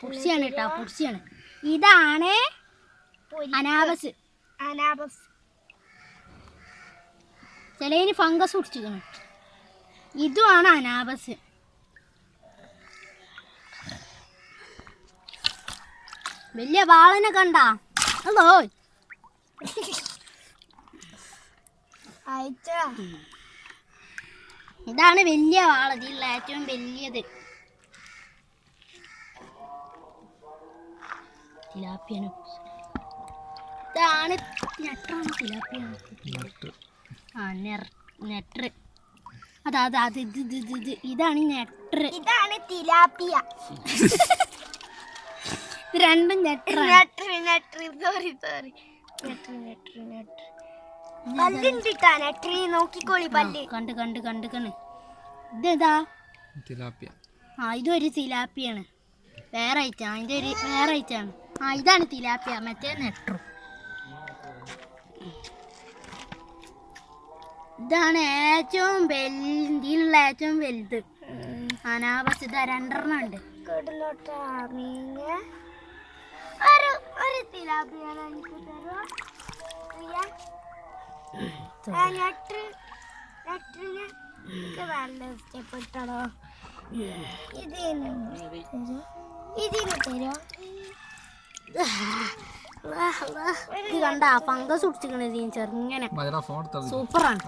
പുടിച്ചാണ് കേട്ടോ, പുടിച്ചാണ്. ഇതാണ് അനാബസ്. ചിലതിന് ഫംഗസ് കുടിച്ചിരിക്കണം. ഇതുമാണ് അനാബസ്. വലിയ വാളനെ കണ്ടാ? അതോ ഇതാണ് വലിയ വാള, ഇതില്ല ഏറ്റവും വലിയത്. തിലാപ്പിയാണ്. ഇതാണ് നെട്ടറാണ്, തിലാപ്പിയാണ്. നെട്ടർ. ഇതാണ് നെട്ടർ. ഇതാണ് തിലാപ്പിയ. ഇത് രണ്ടും നെട്ടറാണ്. ഇതാ തിലാപ്പിയ. ഇതൊരു തിലാപ്പിയാണ്, വേറെ ഐറ്റാണ്. ഇതിൻ്റെ ഒരു വേറെ ഐറ്റാണ്. ഇതാണ് തിലാപ്പിയ, മറ്റേ നെട്ടറും. ഇതാണ് ഏറ്റവും ഇതിലുള്ള ഏറ്റവും വലുത് അനാബസ്. ഇതാ 2 ഉണ്ട്. ഇഷ്ടപ്പെട്ടോ? ഇത് കണ്ട ഫംഗസ് കുടിച്ചിരിക്കണ ചെറുങ്ങനെ. സൂപ്പറാണ്.